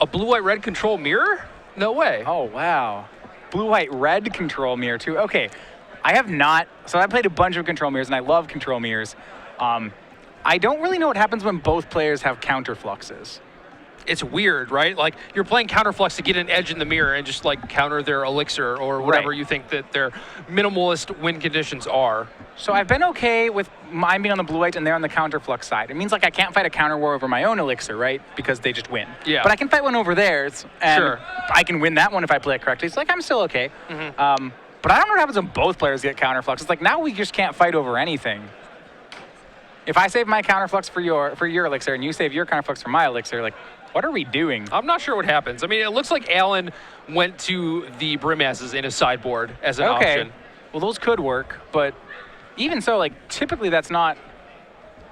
A blue-white-red control mirror? No way. Oh, wow. Blue-white-red control mirror, too. Okay. I have not. So I played a bunch of control mirrors, and I love control mirrors. I don't really know what happens when both players have counterfluxes. It's weird, right? Like, you're playing counterflux to get an edge in the mirror and just, like, counter their elixir or whatever you think that their minimalist win conditions are. So I've been okay with mine being on the blue-white and they're on the counterflux side. It means, like, I can't fight a counter war over my own elixir, right? Because they just win. Yeah. But I can fight one over theirs, and Sure. I can win that one if I play it correctly. It's like, I'm still okay. But I don't know what happens when both players get counterflux. It's like, now we just can't fight over anything. If I save my counterflux for your elixir and you save your counterflux for my elixir, like, what are we doing? I'm not sure what happens. I mean, it looks like Alan went to the Brimmasses in his sideboard as an option. Well, those could work, but even so, like, typically that's not,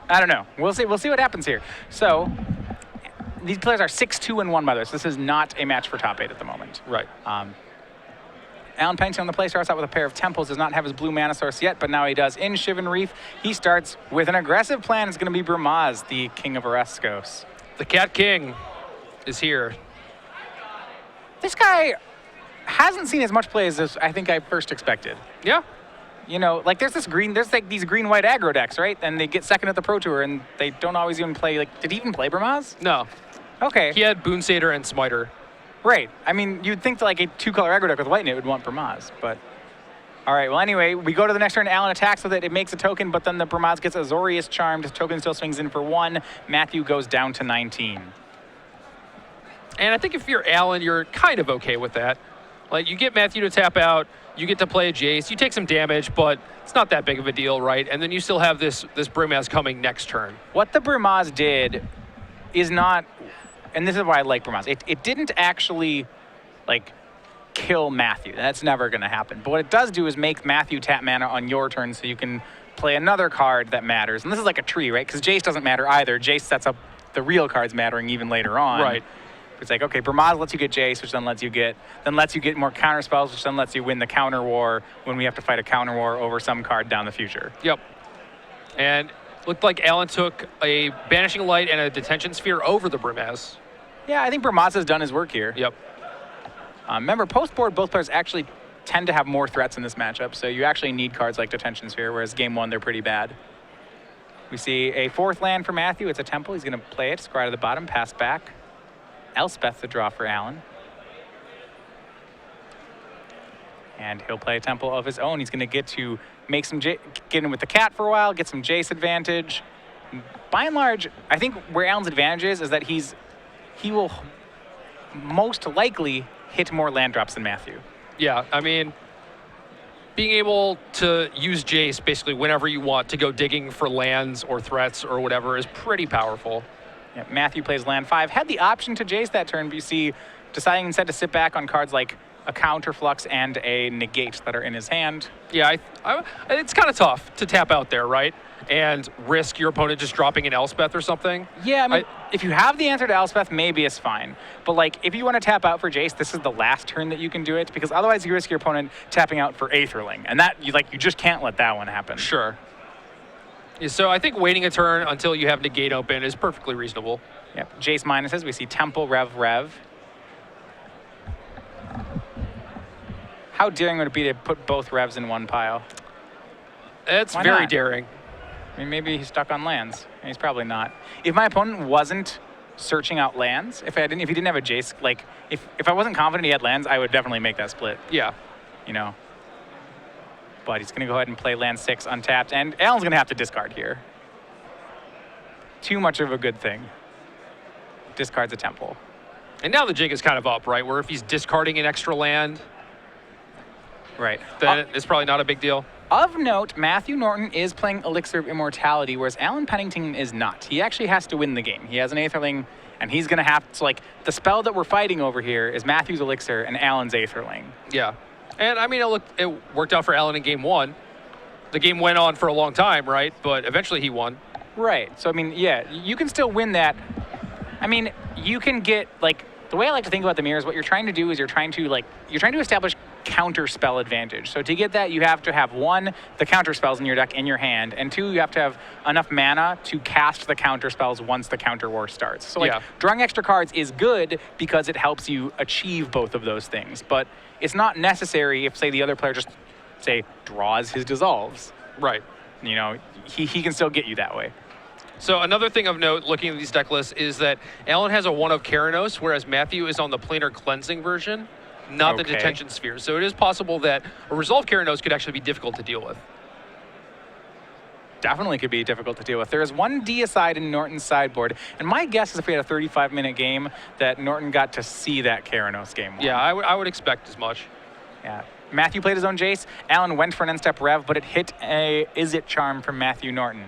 I don't know. We'll see what happens here. So, these players are 6-2 and 1 by this. This is not a match for top 8 at the moment. Right. Alan Pennington on the play starts out with a pair of temples, does not have his blue mana source yet, but now he does. In Shivan Reef, he starts with an aggressive plan. It's going to be Brimaz, the king of Oreskos. The Cat King is here. This guy hasn't seen as much play as I think I first expected. Yeah. You know, like there's like these green-white aggro decks, right? And they get second at the Pro Tour, and they don't always even play, like, did he even play Brimaz? No. Okay. He had Boon Satyr and Smiter. Right. I mean, you'd think that, like, a 2-color aggro deck with white in it would want Brimaz, but... All right, well, anyway, we go to the next turn. Alan attacks with it. It makes a token, but then the Brimaz gets Azorius Charmed. Token still swings in for 1. Matthew goes down to 19. And I think if you're Alan, you're kind of okay with that. Like, you get Matthew to tap out, you get to play a Jace, you take some damage, but it's not that big of a deal, right? And then you still have this Brimaz coming next turn. What the Brimaz did is not, and this is why I like Brimaz, it didn't actually, like, kill Matthew. That's never going to happen. But what it does do is make Matthew tap mana on your turn so you can play another card that matters. And this is like a tree, right? Because Jace doesn't matter either. Jace sets up the real cards mattering even later on. Right. It's like, okay, Brimaz lets you get Jace, which then lets you get more counter spells, which then lets you win the counter war when we have to fight a counter war over some card down the future. Yep. And looked like Alan took a Banishing Light and a Detention Sphere over the Brimaz. Yeah, I think Brimaz has done his work here. Yep. Remember, post-board, both players actually tend to have more threats in this matchup, so you actually need cards like Detention Sphere, whereas game 1, they're pretty bad. We see a 4th land for Matthew. It's a temple. He's going to play it, score out of the bottom, pass back. Elspeth to draw for Alan. And he'll play a temple of his own. He's going to get to make some get in with the cat for a while, get some Jace advantage. By and large, I think where Alan's advantage is that he will most likely hit more land drops than Matthew. Yeah, I mean, being able to use Jace basically whenever you want to go digging for lands or threats or whatever is pretty powerful. Yeah, Matthew plays land 5. Had the option to Jace that turn, but you see, deciding instead to sit back on cards like a Counterflux and a Negate that are in his hand. Yeah, it's kind of tough to tap out there, right? And risk your opponent just dropping an Elspeth or something. Yeah, I mean, if you have the answer to Elspeth, maybe it's fine. But, like, if you want to tap out for Jace, this is the last turn that you can do it, because otherwise you risk your opponent tapping out for Aetherling. And that, you just can't let that one happen. Sure. Yeah, so I think waiting a turn until you have Negate open is perfectly reasonable. Yep. Jace minuses. We see Temple, Rev. How daring would it be to put both Revs in one pile? It's Why very not? daring. I mean, maybe he's stuck on lands. He's probably not. If my opponent wasn't searching out lands, if he didn't have a Jace, like, if I wasn't confident he had lands, I would definitely make that split. Yeah. You know. But he's going to go ahead and play land 6 untapped, and Alan's going to have to discard here. Too much of a good thing. Discards a Temple. And now the jig is kind of up, right? Where if he's discarding an extra land, right, then it's probably not a big deal. Of note, Matthew Norton is playing Elixir of Immortality, whereas Alan Pennington is not. He actually has to win the game. He has an Aetherling, and he's going to have to, like, the spell that we're fighting over here is Matthew's Elixir and Alan's Aetherling. Yeah. And, I mean, it worked out for Alan in game 1. The game went on for a long time, right? But eventually he won. Right. So, I mean, yeah, you can still win that. I mean, you can get, like, the way I like to think about the mirror is what you're trying to do is you're trying to establish counter spell advantage. So to get that, you have to have 1, the counter spells in your deck in your hand, and 2, you have to have enough mana to cast the counter spells once the counter war starts. So like drawing extra cards is good because it helps you achieve both of those things, but it's not necessary if, say, the other player just, say, draws his dissolves. Right. You know, he can still get you that way. So another thing of note looking at these deck lists is that Alan has a 1 of Keranos, whereas Matthew is on the planar cleansing version, not the detention sphere. So it is possible that a Resolve Keranos could actually be difficult to deal with. Definitely could be difficult to deal with. There is 1 deicide in Norton's sideboard, and my guess is if we had a 35-minute game that Norton got to see that Keranos game 1. Yeah, I would expect as much. Yeah. Matthew played his own Jace. Alan went for an end-step Rev, but it hit a Is It Charm from Matthew Norton.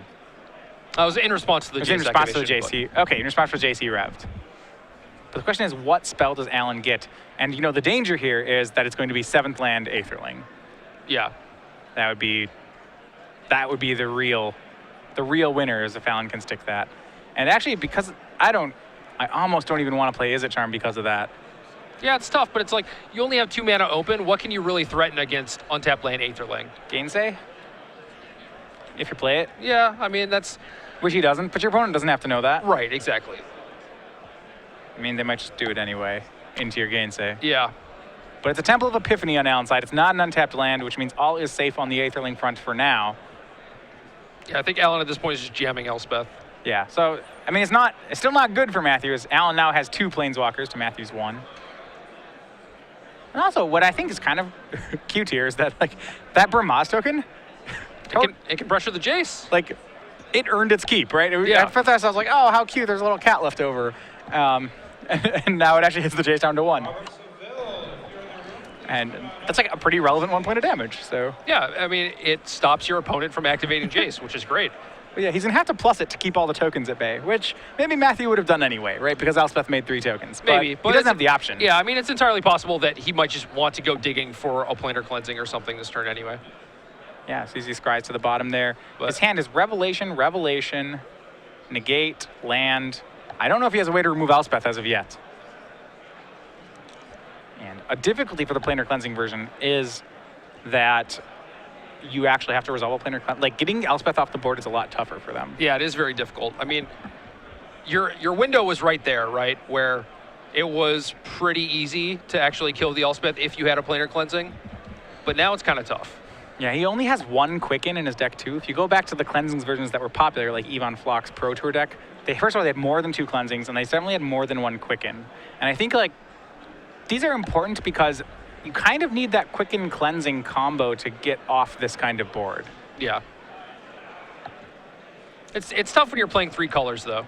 I was in response to the Jace. In response to the Jace. Okay, in response to the Jace, he revved. But the question is, what spell does Alan get? And you know, the danger here is that it's going to be 7th land Aetherling. Yeah. That would be the real winner is if Alan can stick that. And actually, because I almost don't even want to play Is It Charm because of that. Yeah, it's tough, but it's like you only have 2 mana open. What can you really threaten against untapped land Aetherling? Gainsay? If you play it? Yeah, I mean, that's... Which he doesn't, but your opponent doesn't have to know that. Right, exactly. I mean, they might just do it anyway into your Gainsay. Yeah. But it's a Temple of Epiphany on Alan's side. It's not an untapped land, which means all is safe on the Aetherling front for now. Yeah, I think Alan at this point is just jamming Elspeth. Yeah, so, I mean, it's still not good for Matthew, as Alan now has 2 Planeswalkers to Matthew's 1. And also, what I think is kind of cute here is that, like, that Brahmas token... It can pressure the Jace. Like, it earned its keep, right? Yeah. At first I was like, oh, how cute, there's a little cat left over. And now it actually hits the Jace down to 1. And that's like a pretty relevant 1 point of damage, so. Yeah, I mean, it stops your opponent from activating Jace, which is great. But yeah, he's going to have to plus it to keep all the tokens at bay, which maybe Matthew would have done anyway, right? Because Elspeth made 3 tokens. Maybe. But he doesn't have the option. Yeah, I mean, it's entirely possible that he might just want to go digging for a planar cleansing or something this turn anyway. Yeah, so he scries to the bottom there. But his hand is Revelation, Revelation, Negate, Land. I don't know if he has a way to remove Elspeth as of yet. And a difficulty for the planar cleansing version is that you actually have to resolve a planar cleansing. Like, getting Elspeth off the board is a lot tougher for them. Yeah, it is very difficult. I mean, your window was right there, right? Where it was pretty easy to actually kill the Elspeth if you had a planar cleansing. But now it's kind of tough. Yeah, he only has 1 Quicken in his deck, too. If you go back to the cleansings versions that were popular, like Yvonne Flock's Pro Tour deck, first of all, they had more than 2 cleansings, and they certainly had more than 1 Quicken. And I think, like, these are important because you kind of need that Quicken cleansing combo to get off this kind of board. Yeah. It's tough when you're playing 3 colors, though.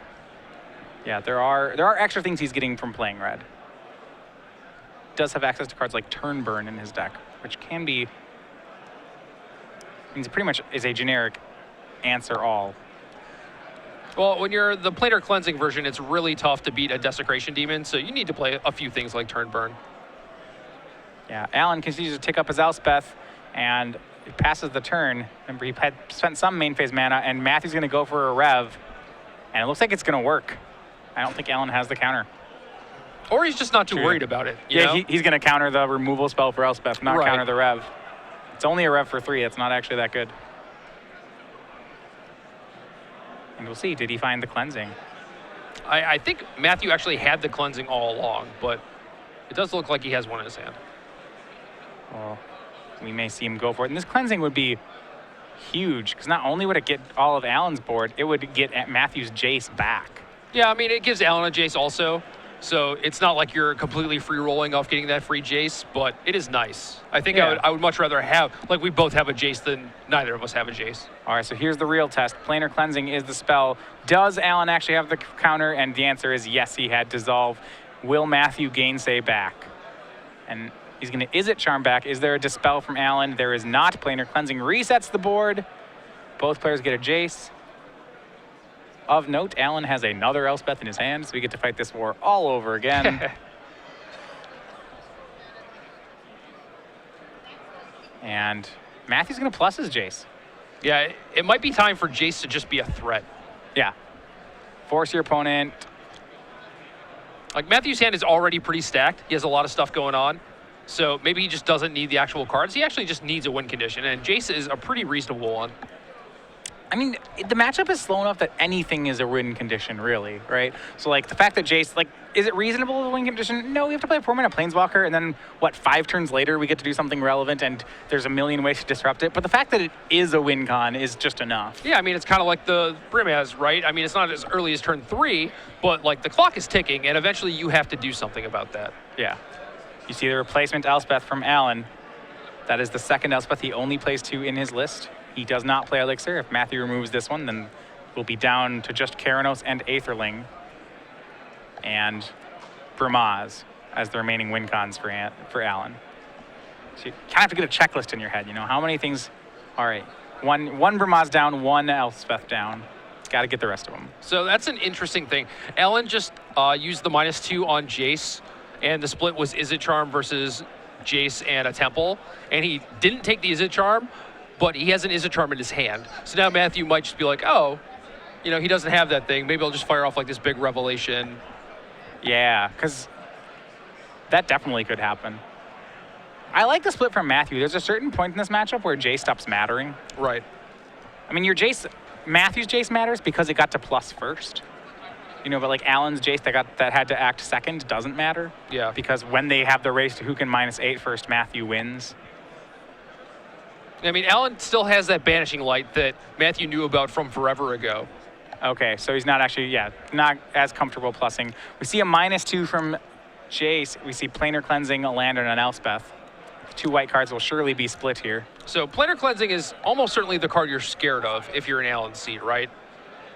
Yeah, there are extra things he's getting from playing red. Does have access to cards like Turn Burn in his deck, which can be... means it pretty much is a generic answer all. Well, when you're the planar cleansing version, it's really tough to beat a Desecration Demon, so you need to play a few things like Turn Burn. Yeah, Alan continues to tick up his Elspeth, and it passes the turn. Remember, he had spent some main phase mana, and Matthew's going to go for a Rev, and it looks like it's going to work. I don't think Alan has the counter. Or he's just not too worried about it. You know? He's going to counter the removal spell for Elspeth, not counter the Rev. It's only a Rev for 3. It's not actually that good. And we'll see. Did he find the cleansing? I think Matthew actually had the cleansing all along, but it does look like he has one in his hand. Well, we may see him go for it. And this cleansing would be huge, because not only would it get all of Alan's board, it would get Matthew's Jace back. Yeah, I mean, it gives Alan a Jace also. So it's not like you're completely free rolling off getting that free Jace, but it is nice. I think I would much rather have, like, we both have a Jace than neither of us have a Jace. All right, so here's the real test. Planar Cleansing is the spell. Does Alan actually have the counter? And the answer is yes, he had Dissolve. Will Matthew Gainsay back? And he's going to Is It Charm back. Is there a Dispel from Alan? There is not. Planar Cleansing resets the board. Both players get a Jace. Of note, Alan has another Elspeth in his hand, so we get to fight this war all over again. And Matthew's going to plus his Jace. Yeah, it might be time for Jace to just be a threat. Yeah. Force your opponent. Like, Matthew's hand is already pretty stacked. He has a lot of stuff going on. So maybe he just doesn't need the actual cards. He actually just needs a win condition, and Jace is a pretty reasonable one. I mean, the matchup is slow enough that anything is a win condition, really, right? So, like, the fact that Jace, like, is it reasonable as a win condition? No, we have to play a 4-mana Planeswalker, and then, 5 turns later, we get to do something relevant, and there's a million ways to disrupt it. But the fact that it is a win con is just enough. Yeah, I mean, it's kind of like the Brimaz, right? I mean, it's not as early as turn 3, but, like, the clock is ticking, and eventually you have to do something about that. Yeah. You see the replacement Elspeth from Alan. That is the second Elspeth. He only plays 2 in his list. He does not play Elixir. If Matthew removes this one, then we'll be down to just Keranos and Aetherling and Brimaz as the remaining win cons for Alan. So you kind of have to get a checklist in your head, how many things. All right, one Brimaz down, 1 Elspeth down. Got to get the rest of them. So that's an interesting thing. Alan just used the -2 on Jace, and the split was Izzet Charm versus Jace and a Temple, and he didn't take the Izzet Charm, but he has an Izzet Charm in his hand. So now Matthew might just be like, oh, he doesn't have that thing. Maybe I'll just fire off like this big revelation. Yeah, because that definitely could happen. I like the split from Matthew. There's a certain point in this matchup where Jace stops mattering. Right. I mean, Matthew's Jace matters because it got to plus first. But like Alan's Jace that had to act second doesn't matter. Yeah. Because when they have the race to who can -8 first, Matthew wins. I mean, Alan still has that Banishing Light that Matthew knew about from forever ago. Okay, so he's not actually, not as comfortable plussing. We see a -2 from Jace. We see Planar Cleansing, a land, and an Elspeth. 2 white cards will surely be split here. So Planar Cleansing is almost certainly the card you're scared of if you're in Alan's seat, right?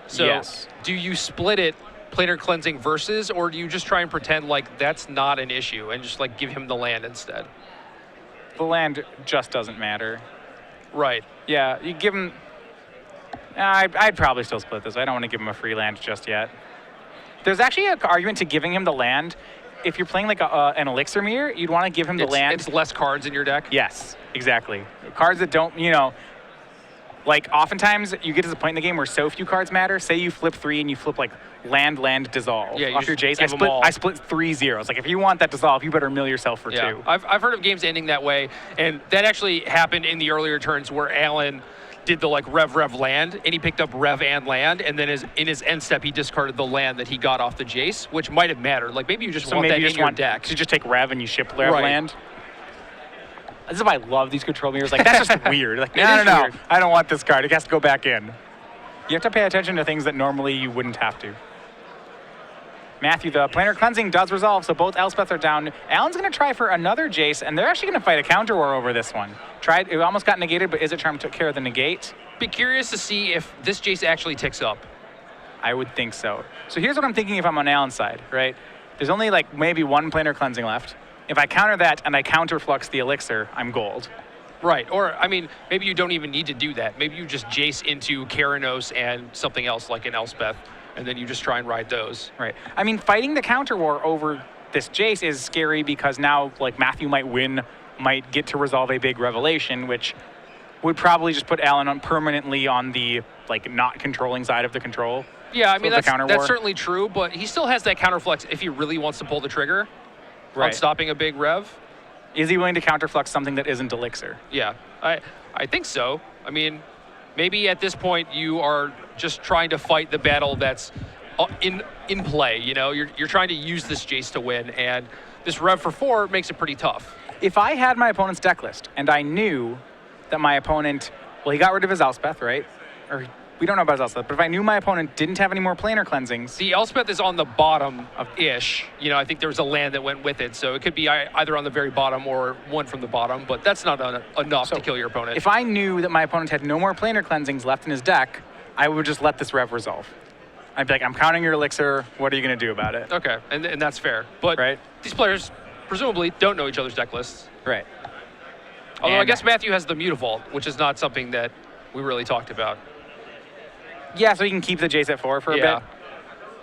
So yes. Do you split it Planar Cleansing versus, or do you just try and pretend like that's not an issue and just like give him the land instead? The land just doesn't matter. Right. Yeah, you give him. I'd probably still split this. I don't want to give him a free land just yet. There's actually an argument to giving him the land. If you're playing like an Elixir Mirror, you'd want to give him the land. It's less cards in your deck. Yes, exactly. Cards that don't, like oftentimes you get to the point in the game where so few cards matter. Say you flip 3 and you flip like land, dissolve. Yeah, off your Jace. give them all. I split 3 zeros. Like if you want that dissolve, you better mill yourself for 2. I've heard of games ending that way, and that actually happened in the earlier turns where Alan did the like Rev land, and he picked up Rev and land, and then in his end step he discarded the land that he got off the Jace, which might have mattered. Like maybe you just want that in your deck. So you just take Rev and you ship Rev land. This is why I love these control mirrors. Like that's just weird. Like no, weird. I don't want this card. It has to go back in. You have to pay attention to things that normally you wouldn't have to. Matthew, the Planar Cleansing does resolve, so both Elspeths are down. Alan's going to try for another Jace, and they're actually going to fight a counter war over this one. It almost got negated, but Izzet Charm took care of the negate. Be curious to see if this Jace actually ticks up. I would think so. So here's what I'm thinking if I'm on Alan's side, right? There's only like maybe 1 Planar Cleansing left. If I counter that and I counterflux the Elixir, I'm gold. Right, or I mean, maybe you don't even need to do that. Maybe you just Jace into Keranos and something else like an Elspeth, and then you just try and ride those. Right. I mean, fighting the counter war over this Jace is scary because now, like, Matthew might win, might get to resolve a big revelation, which would probably just put Alan permanently on the, like, not controlling side of the control. Yeah, I mean, that's certainly true, but he still has that counterflex if he really wants to pull the trigger on stopping a big rev. Is he willing to counterflux something that isn't Elixir? Yeah, I think so. I mean, maybe at this point you are just trying to fight the battle that's in play. You're trying to use this Jace to win, and this rev for 4 makes it pretty tough. If I had my opponent's deck list and I knew that my opponent, well, he got rid of his Elspeth, right? Or we don't know about his Elspeth, but if I knew my opponent didn't have any more Planar Cleansings. The Elspeth is on the bottom of Ish. I think there was a land that went with it, so it could be either on the very bottom or one from the bottom, but that's not enough to kill your opponent. If I knew that my opponent had no more Planar Cleansings left in his deck, I would just let this rev resolve. I'd be like, I'm counting your Elixir. What are you going to do about it? Okay, and that's fair. But these players presumably don't know each other's deck lists. Right. Although I guess Matthew has the Mutavault, which is not something that we really talked about. Yeah, so you can keep the Jace at 4 for a bit.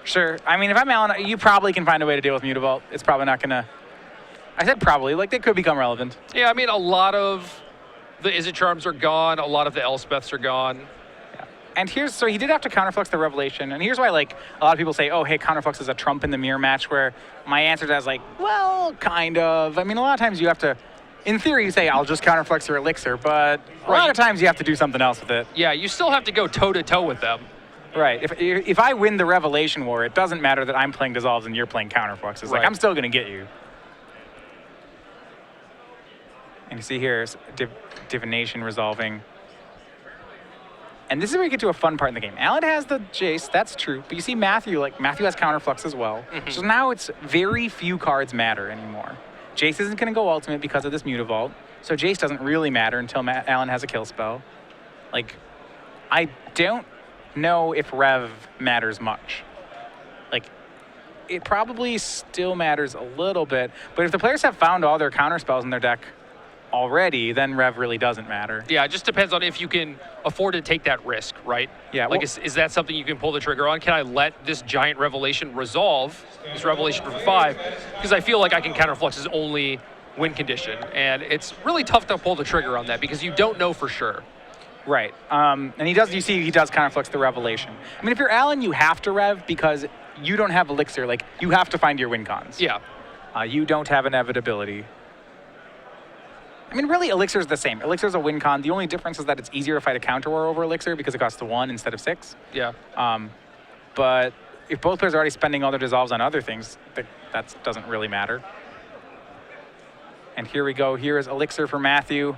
Sure. I mean, if I'm Alan, you probably can find a way to deal with Mutavault. It's probably not going to... I said probably. Like, they could become relevant. Yeah, I mean, a lot of the Izzet Charms are gone. A lot of the Elspeths are gone. Yeah. And so he did have to counterflux the Revelation, and here's why, like, a lot of people say, oh, hey, counterflux is a trump in the mirror match, where my answer to that is like, well, kind of. I mean, a lot of times you have to, in theory, you say, I'll just counterflux your Elixir, but a lot of times you have to do something else with it. Yeah, you still have to go toe-to-toe with them. Right. If I win the Revelation War, it doesn't matter that I'm playing Dissolves and you're playing counterfluxes. Like, I'm still going to get you. And you see here, Divination resolving. And this is where you get to a fun part in the game. Alan has the Jace, that's true. But you see Matthew has counterflux as well. So now it's very few cards matter anymore. Jace isn't going to go ultimate because of this Mutavault. So Jace doesn't really matter until Alan has a kill spell. Like, I don't know if Rev matters much. Like, it probably still matters a little bit. But if the players have found all their counter spells in their deck already, then Rev really doesn't matter. Yeah, it just depends on if you can afford to take that risk, right? Yeah. Like, is that something you can pull the trigger on? Can I let this giant Revelation resolve, this Revelation for 5? Because I feel like I can counterflux his only win condition. And it's really tough to pull the trigger on that because you don't know for sure. Right. And he does counterflux the Revelation. I mean, if you're Alan, you have to Rev because you don't have Elixir. Like, you have to find your win cons. Yeah. You don't have inevitability. I mean, really, Elixir's the same. Elixir's a win con. The only difference is that it's easier to fight a counter war over Elixir because it costs 1 instead of 6. Yeah. But if both players are already spending all their dissolves on other things, that doesn't really matter. And here we go. Here is Elixir for Matthew.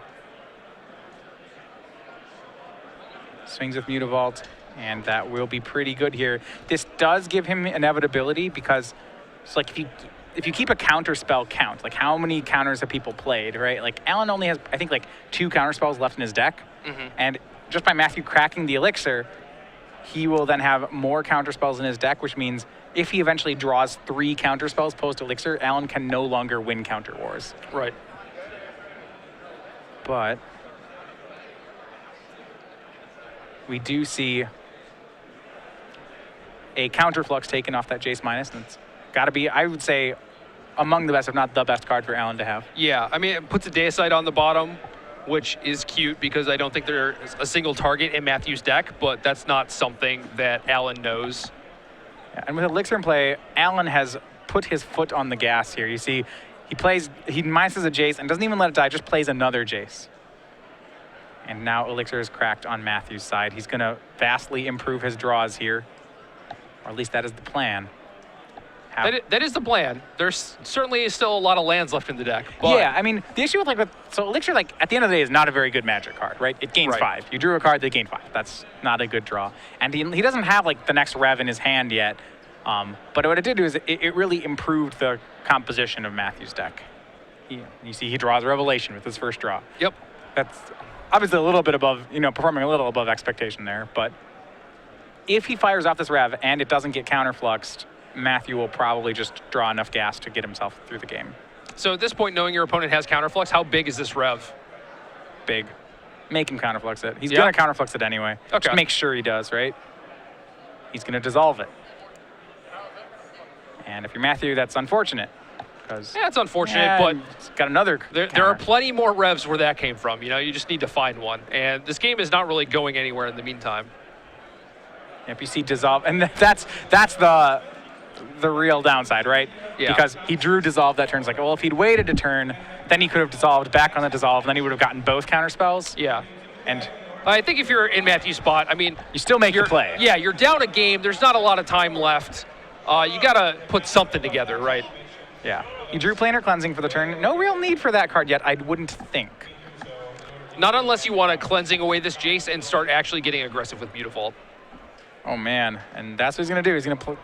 Swings with Mutavault, and that will be pretty good here. This does give him inevitability because it's like if you keep a counter spell count, like how many counters have people played, right? Like Alan only has, I think, like 2 counter spells left in his deck. And just by Matthew cracking the Elixir, he will then have more counter spells in his deck, which means if he eventually draws 3 counter spells post Elixir, Alan can no longer win counter wars. Right. But we do see a counterflux taken off that Jace minus, and it's got to be, I would say, among the best, if not the best card for Alan to have. Yeah, I mean, it puts a Deicide on the bottom, which is cute because I don't think there's a single target in Matthew's deck, but that's not something that Alan knows. Yeah, and with Elixir in play, Alan has put his foot on the gas here. You see, he minuses a Jace and doesn't even let it die, just plays another Jace. And now Elixir is cracked on Matthew's side. He's going to vastly improve his draws here, or at least that is the plan. That is the plan. There's certainly still a lot of lands left in the deck. But yeah, I mean, the issue with so Elixir, like, at the end of the day, is not a very good Magic card, right? It gains 5. You drew a card, they gain 5. That's not a good draw. And he doesn't have, like, the next Rev in his hand yet. But what it did do is it really improved the composition of Matthew's deck. You see, he draws Revelation with his first draw. Yep. That's obviously a little bit above, performing a little above expectation there. But if he fires off this Rev and it doesn't get counterfluxed, Matthew will probably just draw enough gas to get himself through the game. So at this point, knowing your opponent has counterflux, how big is this Rev? Big. Make him counterflux it. He's going to counterflux it anyway. Okay. Just make sure he does, right? He's going to dissolve it. And if you're Matthew, that's unfortunate. Yeah, it's unfortunate, but it's got another there are plenty more Revs where that came from. You just need to find one. And this game is not really going anywhere in the meantime. If you see dissolve, and that's the real downside, right? Yeah. Because he drew dissolve that turn. It's like, well, if he'd waited a turn, then he could have dissolved back on the dissolve, and then he would have gotten both counter spells. Yeah. And I think if you're in Matthew's spot, I mean, you still make your play. Yeah, you're down a game. There's not a lot of time left. You got to put something together, right? Yeah. He drew Planar Cleansing for the turn. No real need for that card yet, I wouldn't think. Not unless you want to cleansing away this Jace and start actually getting aggressive with Mutavault. Oh, man. And that's what he's going to do. He's going to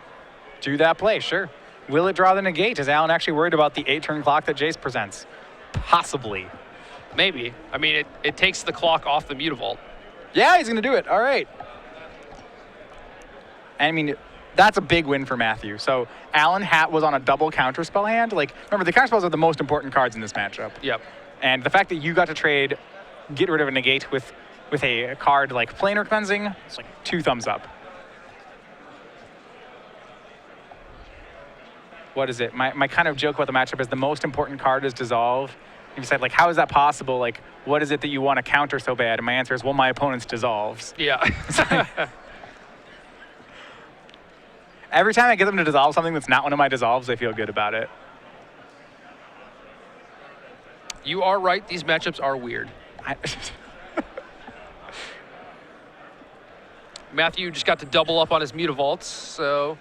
do that play, sure. Will it draw the negate? Is Alan actually worried about the 8-turn clock that Jace presents? Possibly. Maybe. I mean, it takes the clock off the Mutavault. Yeah, he's going to do it. All right. I mean, that's a big win for Matthew. So Alan was on a double counterspell hand. Like, remember, the counterspells are the most important cards in this matchup. Yep. And the fact that you got to get rid of a negate with a card like Planar Cleansing, it's like 2 thumbs up. What is it? My kind of joke about the matchup is the most important card is Dissolve, You said, like, how is that possible? Like, what is it that you want to counter so bad? And my answer is, well, my opponent's dissolves. Yeah. Every time I get them to dissolve something that's not one of my dissolves, I feel good about it. You are right. These matchups are weird. Matthew just got to double up on his Mutavaults, so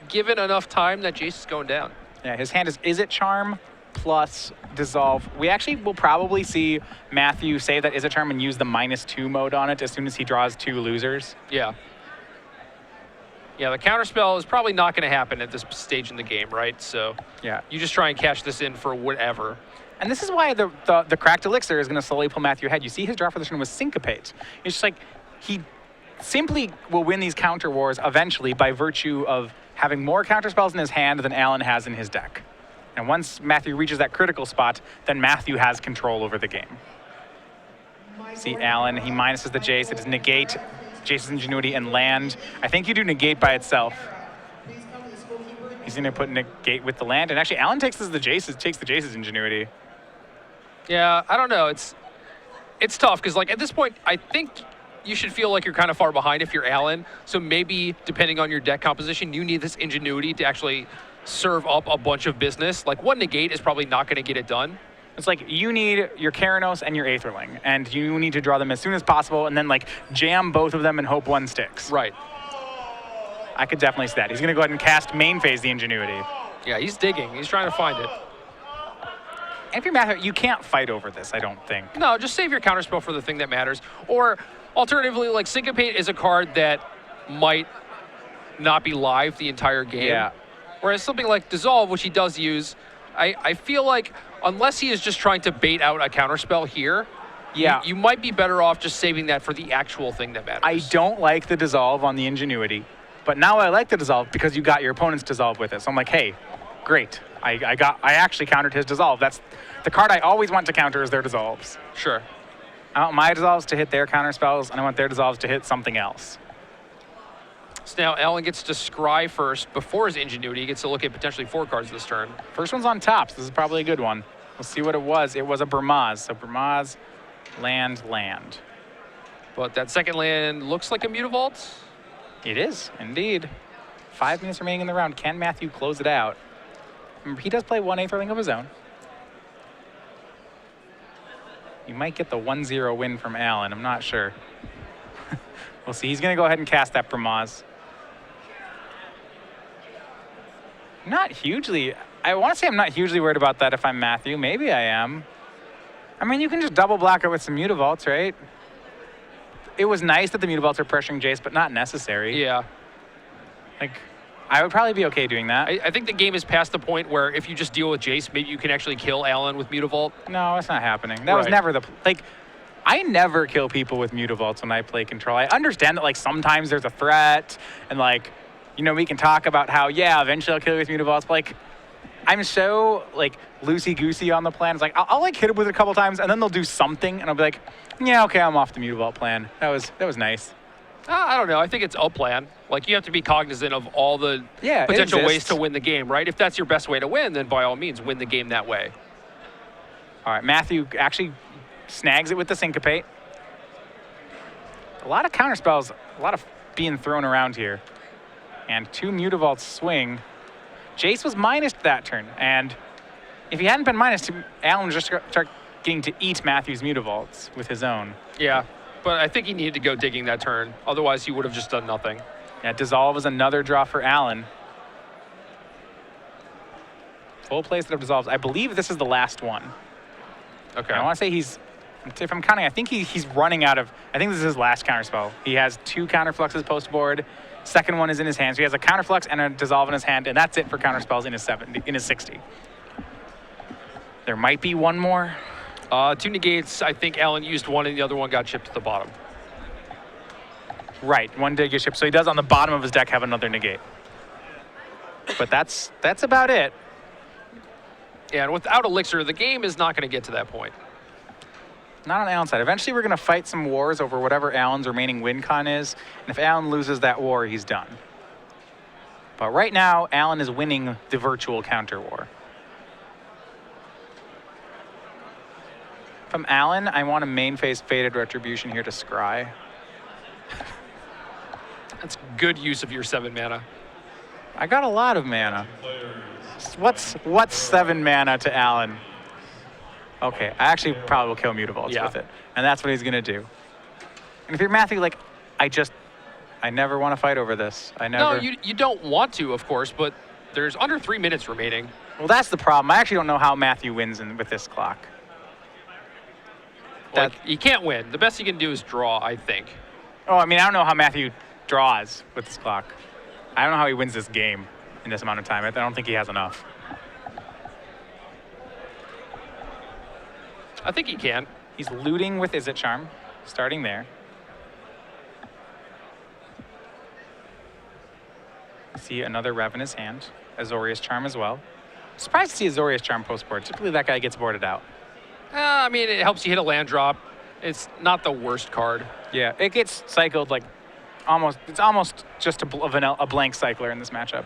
given enough time, that Jace is going down. Yeah, his hand is it Charm plus Dissolve. We actually will probably see Matthew save that Is It Charm and use the -2 mode on it as soon as he draws 2 losers. Yeah. Yeah, the counterspell is probably not going to happen at this stage in the game, right? So yeah, you just try and cash this in for whatever. And this is why the Cracked Elixir is going to slowly pull Matthew ahead. You see his draw for this turn was Syncopate. It's just like he simply will win these counter wars eventually by virtue of having more counterspells in his hand than Alan has in his deck. And once Matthew reaches that critical spot, then Matthew has control over the game. See Alan, he minuses the Jace. It is negate Jace's Ingenuity and land. I think you do negate by itself. He's going to put negate with the land. And actually, Alan takes the Jace's Ingenuity. Yeah, I don't know. It's tough because, like, at this point, I think you should feel like you're kind of far behind if you're Alan. So maybe, depending on your deck composition, you need this Ingenuity to actually serve up a bunch of business. Like, one negate is probably not going to get it done. It's like you need your Keranos and your Aetherling, and you need to draw them as soon as possible, and then, like, jam both of them and hope one sticks. Right. I could definitely see that. He's going to go ahead and cast main phase the Ingenuity. Yeah, he's digging. He's trying to find it. And if you're Matthew, you can't fight over this, I don't think. No, just save your counterspell for the thing that matters. Or alternatively, like, Syncopate is a card that might not be live the entire game. Yeah. Whereas something like Dissolve, which he does use, I feel like unless he is just trying to bait out a counterspell here, yeah, you might be better off just saving that for the actual thing that matters. I don't like the Dissolve on the Ingenuity, but now I like the Dissolve because you got your opponent's Dissolve with it. So I'm like, hey, great. I actually countered his Dissolve. That's the card I always want to counter is their Dissolves. Sure. I want my Dissolves to hit their counterspells, and I want their Dissolves to hit something else. So now Alan gets to scry first before his Ingenuity. He gets to look at potentially 4 cards this turn. First one's on top, so this is probably a good one. We'll see what it was. It was a Burmaz. So Burmaz, land. But that second land looks like a Mutavault. It is, indeed. 5 minutes remaining in the round. Can Matthew close it out? Remember, he does play 1 Aetherling of his own. You might get the 1-0 win from Alan. I'm not sure. We'll see. He's going to go ahead and cast that Burmaz. Not hugely. I want to say I'm not hugely worried about that if I'm Matthew. Maybe I am. I mean, you can just double block it with some Mutavaults, right? It was nice that the Mutavaults are pressuring Jace, but not necessary. Yeah. Like, I would probably be okay doing that. I think the game is past the point where if you just deal with Jace, maybe you can actually kill Alan with Mutavault. No, it's not happening. That was never the... Like, I never kill people with Mutavaults when I play Control. I understand that, like, sometimes there's a threat, and, like, you know, we can talk about how, yeah, eventually I'll kill you with Mutavaults, but, like, I'm so, like, loosey-goosey on the plan. It's like, I'll like, hit it with it a couple times, and then they'll do something, and I'll be like, yeah, okay, I'm off the Mutavault plan. That was nice. I don't know. I think it's a plan. Like, you have to be cognizant of all the potential ways to win the game, right? If that's your best way to win, then by all means, win the game that way. All right, Matthew actually snags it with the Syncopate. A lot of counterspells, a lot of being thrown around here. And 2 Mutavaults swing. Jace was minused that turn, and if he hadn't been minused, Alan would just start getting to eat Matthew's Mutavaults with his own. Yeah, but I think he needed to go digging that turn. Otherwise, he would have just done nothing. Yeah, Dissolve is another draw for Alan. Full place of Dissolves. I believe this is the last one. Okay. I want to say if I'm counting, I think he's running out of, I think this is his last counterspell. He has 2 counterfluxes post board. Second one is in his hand. So he has a counterflux and a Dissolve in his hand, and that's it for counterspells in his 60. There might be one more. 2 negates. I think Alan used one, and the other one got chipped to the bottom. Right, 1 did get shipped. So he does on the bottom of his deck have another negate. But that's about it. Yeah, and without Elixir, the game is not going to get to that point. Not on Alan's side. Eventually, we're going to fight some wars over whatever Alan's remaining win con is. And if Alan loses that war, he's done. But right now, Alan is winning the virtual counter war. From Alan, I want a main phase Faded Retribution here to scry. That's good use of your 7 mana. I got a lot of mana. What's 7 mana to Alan? Okay, I actually probably will kill Mutavaults with it. And that's what he's going to do. And if you're Matthew, like, I never want to fight over this. I never. No, you don't want to, of course, but there's under 3 minutes remaining. Well, that's the problem. I actually don't know how Matthew wins with this clock. Like, you can't win. The best you can do is draw, I think. Oh, I mean, I don't know how Matthew draws with this clock. I don't know how he wins this game in this amount of time. I don't think he has enough. I think he can. He's looting with Izzet Charm, starting there. See another Rev in his hand. Azorius Charm as well. Surprised to see Azorius Charm post-board. Typically that guy gets boarded out. I mean, it helps you hit a land drop. It's not the worst card. Yeah, it gets cycled like almost. It's almost just a blank cycler in this matchup.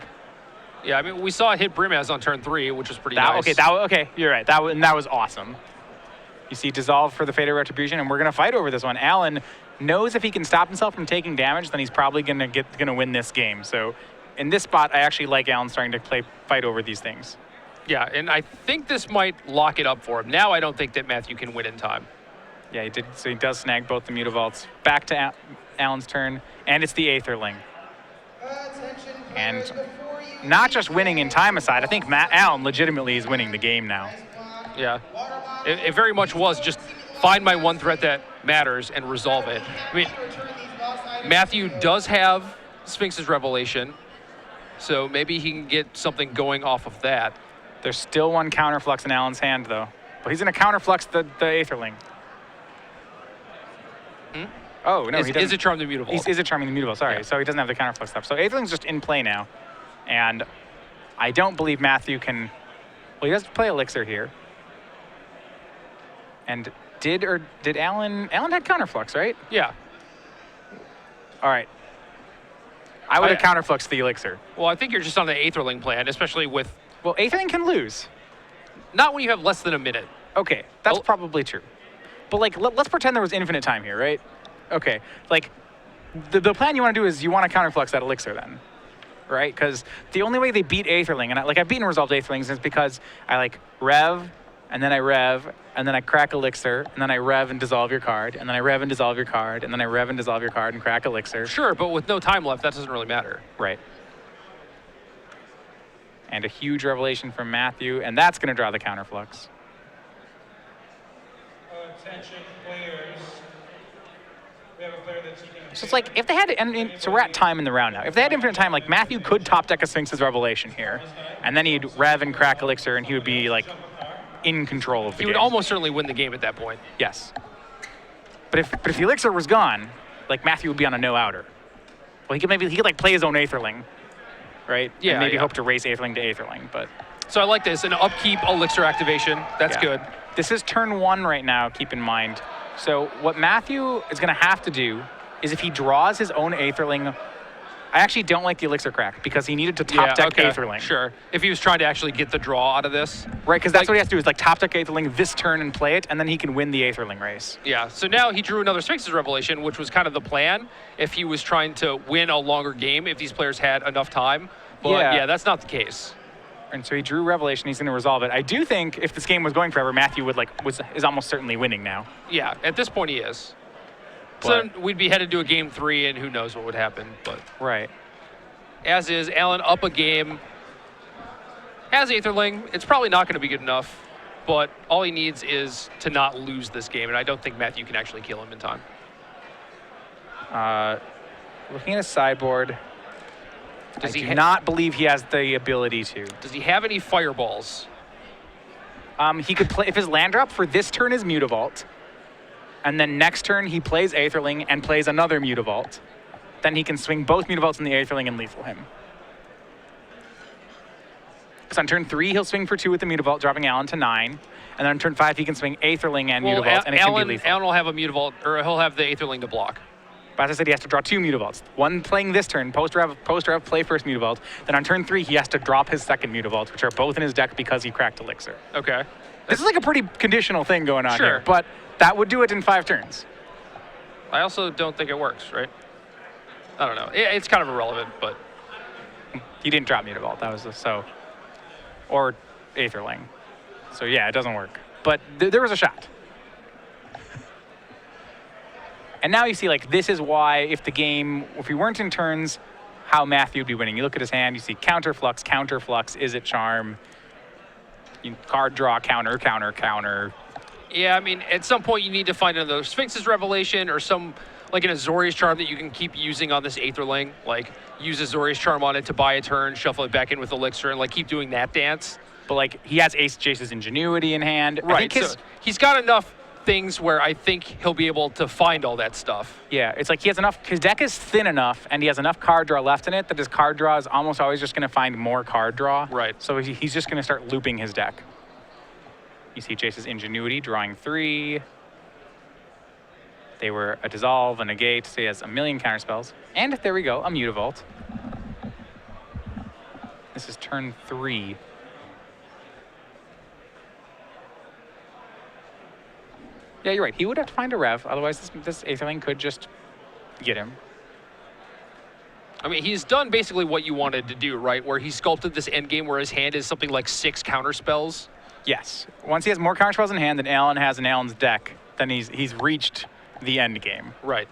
Yeah, I mean, we saw it hit Brimaz on turn 3, which was pretty nice. Okay, you're right. That was awesome. You see Dissolve for the Faded Retribution, and we're gonna fight over this one. Alan knows if he can stop himself from taking damage, then he's probably gonna win this game. So in this spot, I actually like Alan starting to fight over these things. Yeah, and I think this might lock it up for him. Now I don't think that Matthew can win in time. Yeah, he did. So he does snag both the Mutavaults. Back to Alan's turn, and it's the Aetherling. And not just winning in time aside, I think Alan legitimately is winning the game now. Yeah, it very much was just find my one threat that matters and resolve it. I mean, Matthew does have Sphinx's Revelation, so maybe he can get something going off of that. There's still one counterflux in Alan's hand, though. But he's going to counterflux the Aetherling. Oh, no, he doesn't. Is it Charm the Mutavault? Is it Charming the Mutavault, sorry. Yeah. So he doesn't have the counterflux stuff. So Aetherling's just in play now. And I don't believe Matthew can... Well, he does play Elixir here. And did Alan... Alan had counterflux, right? Yeah. All right. I would have counterfluxed the Elixir. Well, I think you're just on the Aetherling plan, especially with... Well, Aetherling can lose. Not when you have less than a minute. Okay, that's probably true. But, like, let's pretend there was infinite time here, right? Okay, like, the plan you want to do is you want to counterflux that Elixir then, right? Because the only way they beat Aetherling, and I've beaten Resolved Aetherlings, is because I, like, Rev, and then I Rev, and then I crack Elixir, and then I Rev and dissolve your card, and then I Rev and dissolve your card, and then I Rev and dissolve your card and crack Elixir. Sure, but with no time left, that doesn't really matter. Right. And a huge revelation from Matthew, and that's going to draw the counterflux. Attention players. We have a player that's So it's like, if they had, so we're at time in the round now. If they had infinite time, like Matthew could top deck a Sphinx's Revelation here, and then he'd Rev and crack Elixir, and he would be like in control of the game. He would almost certainly win the game at that point. Yes. But if the Elixir was gone, like Matthew would be on a no-outer. Well, he could like play his own Aetherling, right? Yeah, and maybe hope to race Aetherling to Aetherling, but. So I like this, an upkeep Elixir activation. That's good. This is turn 1 right now, keep in mind. So what Matthew is going to have to do is if he draws his own Aetherling, I actually don't like the Elixir crack because he needed to top deck Aetherling. Sure, if he was trying to actually get the draw out of this. Right, because that's what he has to do is like top deck Aetherling this turn and play it, and then he can win the Aetherling race. Yeah, so now he drew another Sphinx's Revelation, which was kind of the plan if he was trying to win a longer game, if these players had enough time. But yeah that's not the case. And so he drew Revelation. He's going to resolve it. I do think if this game was going forever, Matthew would is almost certainly winning now. Yeah, at this point he is. But, so we'd be headed to a game 3, and who knows what would happen. But right. As is, Alan up a game. Has Aetherling. It's probably not going to be good enough, but all he needs is to not lose this game, and I don't think Matthew can actually kill him in time. Looking at his sideboard, I do not believe he has the ability to. Does he have any fireballs? He could play, if his land drop for this turn is Mutavault, and then next turn he plays Aetherling and plays another Mutavault, then he can swing both Mutavaults in the Aetherling and lethal him. So on turn 3, he'll swing for 2 with the Mutavault, dropping Alan to 9. And then on turn 5, he can swing Aetherling and Mutavault, and it can be lethal. Alan will have a Mutavault, or he'll have the Aetherling to block. But as I said, he has to draw 2 Mutavaults. One playing this turn, post-rev, play first Mutavault. Then on turn 3, he has to drop his second Mutavault, which are both in his deck because he cracked Elixir. Okay. This is like a pretty conditional thing going on Sure. here, but that would do it in 5 turns. I also don't think it works, right? I don't know. It's kind of irrelevant, but He didn't drop Mutavault. That was or Aetherling. So yeah, it doesn't work. But there was a shot. And now you see, like, this is why if we weren't in turns, how Matthew would be winning. You look at his hand, you see counterflux, is it charm? Card draw, counter. yeah, I mean, at some point you need to find another Sphinx's Revelation or some, like an Azorius Charm that you can keep using on this Aetherling. Like, use Azorius Charm on it to buy a turn, shuffle it back in with Elixir, and, like, keep doing that dance. But, like, he has Jace's Ingenuity in hand. Right, so he's got enough things where I think he'll be able to find all that stuff. Yeah, it's like he has enough, his deck is thin enough and he has enough card draw left in it that his card draw is almost always just going to find more card draw. Right. So he's just going to start looping his deck. You see Jace's Ingenuity drawing 3. They were a Dissolve and a Gate, so he has a million counterspells. And there we go, a Mutavault. This is turn 3. Yeah, you're right. He would have to find a Rev, otherwise this Aetherling could just get him. I mean, he's done basically what you wanted to do, right? Where he sculpted this endgame where his hand is something like 6 counterspells. Yes. Once he has more counterspells in hand than Alan has in Alan's deck, then he's reached the end game. Right.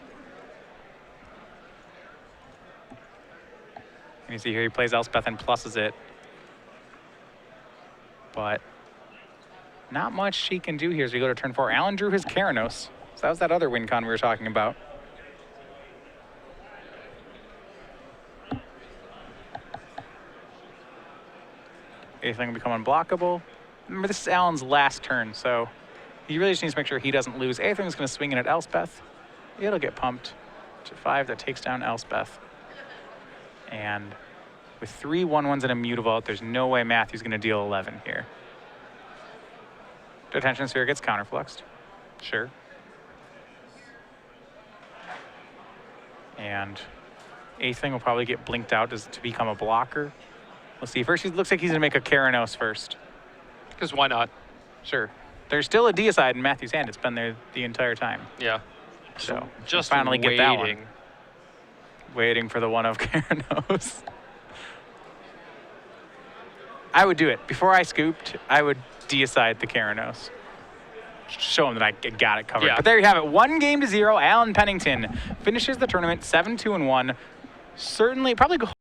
And you see here he plays Elspeth and pluses it. But not much she can do here as we go to turn 4. Alan drew his Keranos. So that was that other win con we were talking about. Anything will become unblockable. Remember, this is Alan's last turn, so he really just needs to make sure he doesn't lose. Anything's going to swing in at Elspeth. It'll get pumped to 5. That takes down Elspeth. And with 3 1/1s and a Mutavault, there's no way Matthew's going to deal 11 here. Detention Sphere gets counterfluxed. Sure. And Aethling will probably get blinked out to become a blocker. We'll see. First, it looks like he's going to make a Keranos first. Because why not? Sure. There's still a Deicide in Matthew's hand. It's been there the entire time. Yeah. So just we'll finally waiting. get that one. Waiting for the one of Keranos. I would do it. Before I scooped, I would Deicide the Keranos. Show him that I got it covered. Yeah. But there you have it. 1-0. Alan Pennington finishes the tournament 7-2-1. Certainly, probably